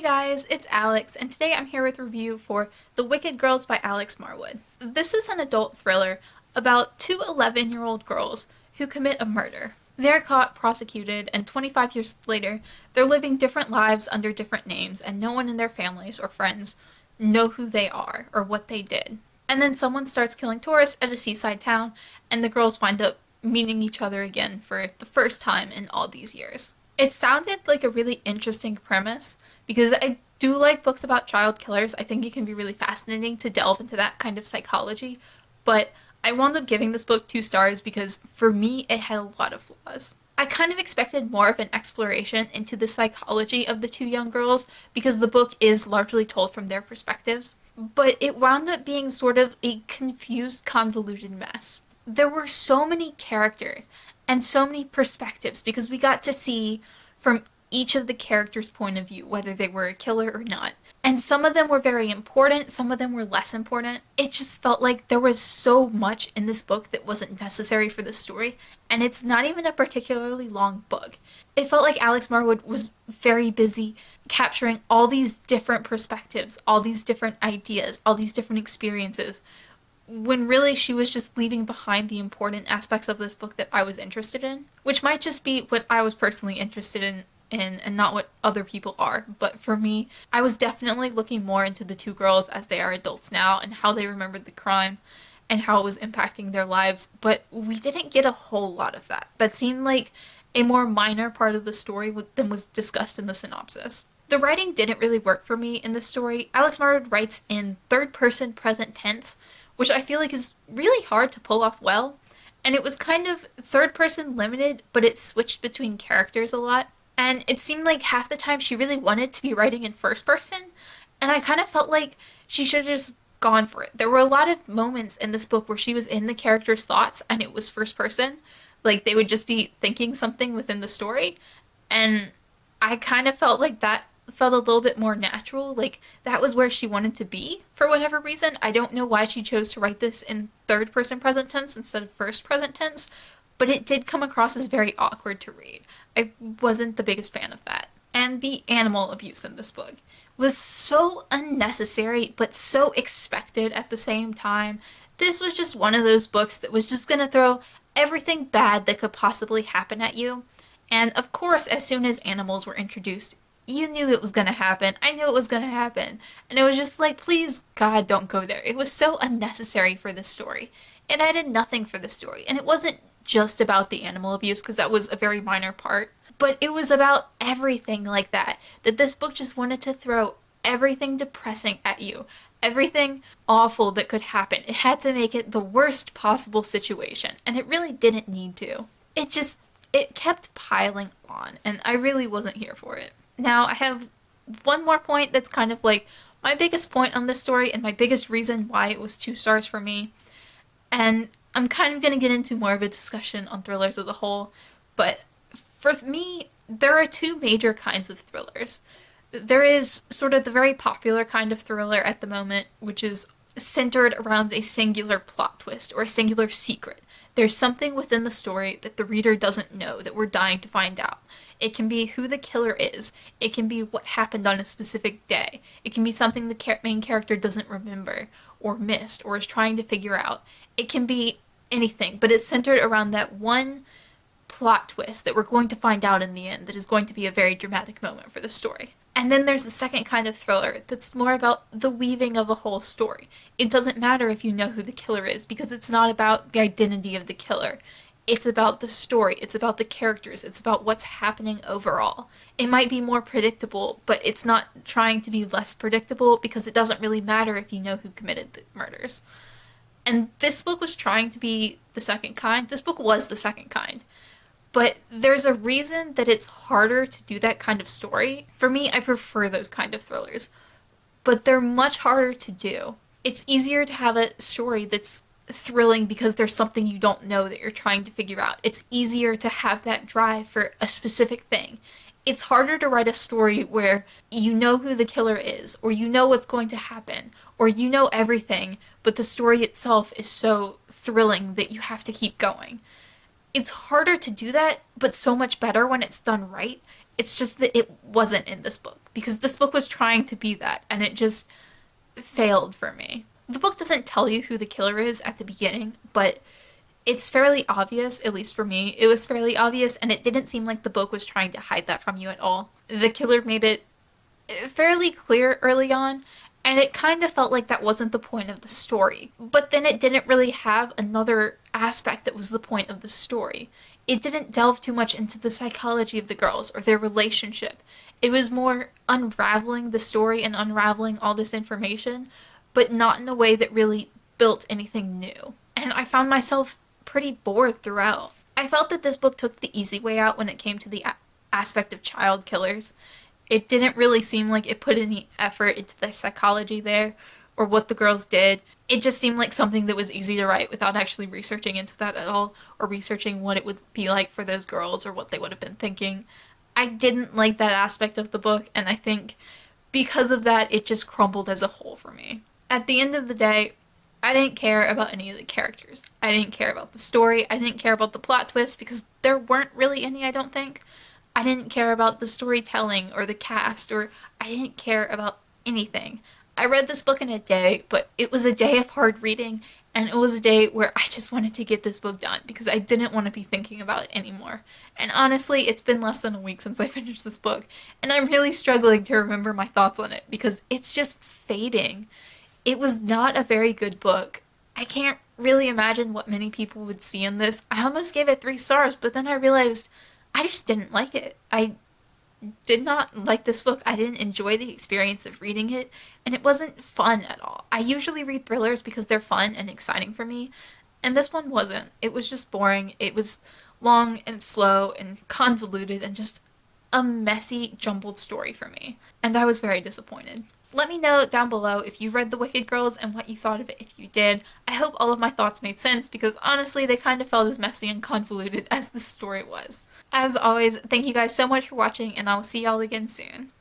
guys, it's Alex, and today I'm here with a review for The Wicked Girls by Alex Marwood. This is an adult thriller about two 11-year-old girls who commit a murder. They're caught, prosecuted, and 25 years later, they're living different lives under different names, and no one in their families or friends know who they are or what they did. And then someone starts killing tourists at a seaside town, and the girls wind up meeting each other again for the first time in all these years. It sounded like a really interesting premise because I do like books about child killers. I think it can be really fascinating to delve into that kind of psychology, but I wound up giving this book 2 stars because for me it had a lot of flaws. I kind of expected more of an exploration into the psychology of the two young girls because the book is largely told from their perspectives, but it wound up being sort of a confused, convoluted mess. There were so many characters and so many perspectives because we got to see from each of the characters' point of view, whether they were a killer or not. And some of them were very important, some of them were less important. It just felt like there was so much in this book that wasn't necessary for the story, and it's not even a particularly long book. It felt like Alex Marwood was very busy capturing all these different perspectives, all these different ideas, all these different experiences, when really she was just leaving behind the important aspects of this book that I was interested in, which might just be what I was personally interested in and not what other people are. But for me, I was definitely looking more into the two girls as they are adults now and how they remembered the crime and how it was impacting their lives, but we didn't get a whole lot of that. That seemed like a more minor part of the story than was discussed in the synopsis. The writing didn't really work for me in the story. Alex Marwood writes in third-person present tense, which I feel like is really hard to pull off well, and it was kind of third-person limited, but it switched between characters a lot, and it seemed like half the time she really wanted to be writing in first person, and I kind of felt like she should have just gone for it. There were a lot of moments in this book where she was in the character's thoughts and it was first person, like they would just be thinking something within the story, and I kind of felt like that felt a little bit more natural, like that was where she wanted to be for whatever reason. I don't know why she chose to write this in third person present tense instead of first present tense, but it did come across as very awkward to read. I wasn't the biggest fan of that. And the animal abuse in this book was so unnecessary but so expected at the same time. This was just one of those books that was just gonna throw everything bad that could possibly happen at you. And of course, as soon as animals were introduced, you knew it was going to happen. I knew it was going to happen. And it was just like, please, God, don't go there. It was so unnecessary for this story. It added nothing for the story. And it wasn't just about the animal abuse, because that was a very minor part. But it was about everything like that. That this book just wanted to throw everything depressing at you. Everything awful that could happen. It had to make it the worst possible situation. And it really didn't need to. It kept piling on. And I really wasn't here for it. Now, I have one more point that's kind of like my biggest point on this story and my biggest reason why it was 2 stars for me. And I'm kind of going to get into more of a discussion on thrillers as a whole, but for me, there are 2 major kinds of thrillers. There is sort of the very popular kind of thriller at the moment, which is centered around a singular plot twist or a singular secret. There's something within the story that the reader doesn't know that we're dying to find out. It can be who the killer is. It can be what happened on a specific day. It can be something the main character doesn't remember or missed or is trying to figure out. It can be anything, but it's centered around that one plot twist that we're going to find out in the end that is going to be a very dramatic moment for the story. And then there's the second kind of thriller that's more about the weaving of a whole story. It doesn't matter if you know who the killer is because it's not about the identity of the killer. It's about the story, it's about the characters, it's about what's happening overall. It might be more predictable, but it's not trying to be less predictable because it doesn't really matter if you know who committed the murders. And this book was trying to be the second kind. This book was the second kind. But there's a reason that it's harder to do that kind of story. For me, I prefer those kind of thrillers. But they're much harder to do. It's easier to have a story that's thrilling because there's something you don't know that you're trying to figure out. It's easier to have that drive for a specific thing. It's harder to write a story where you know who the killer is, or you know what's going to happen, or you know everything, but the story itself is so thrilling that you have to keep going. It's harder to do that, but so much better when it's done right. It's just that it wasn't in this book because this book was trying to be that and it just failed for me. The book doesn't tell you who the killer is at the beginning, but it's fairly obvious, at least for me. It was fairly obvious, and it didn't seem like the book was trying to hide that from you at all. The killer made it fairly clear early on, and it kind of felt like that wasn't the point of the story. But then it didn't really have another aspect that was the point of the story. It didn't delve too much into the psychology of the girls or their relationship. It was more unraveling the story and unraveling all this information, but not in a way that really built anything new. And I found myself pretty bored throughout. I felt that this book took the easy way out when it came to the aspect of child killers. It didn't really seem like it put any effort into the psychology there or what the girls did. It just seemed like something that was easy to write without actually researching into that at all or researching what it would be like for those girls or what they would have been thinking. I didn't like that aspect of the book, and I think because of that, it just crumbled as a whole for me. At the end of the day, I didn't care about any of the characters. I didn't care about the story. I didn't care about the plot twists because there weren't really any, I don't think. I didn't care about the storytelling or the cast, or I didn't care about anything. I read this book in a day, but it was a day of hard reading, and it was a day where I just wanted to get this book done because I didn't want to be thinking about it anymore. And honestly, it's been less than a week since I finished this book, and I'm really struggling to remember my thoughts on it because it's just fading. It was not a very good book. I can't really imagine what many people would see in this. I almost gave it 3 stars, but then I realized I just didn't like it. I did not like this book. I didn't enjoy the experience of reading it, and it wasn't fun at all. I usually read thrillers because they're fun and exciting for me, and this one wasn't. It was just boring. It was long and slow and convoluted and just a messy, jumbled story for me, and I was very disappointed. Let me know down below if you read The Wicked Girls and what you thought of it if you did. I hope all of my thoughts made sense because honestly they kind of felt as messy and convoluted as the story was. As always, thank you guys so much for watching and I will see y'all again soon.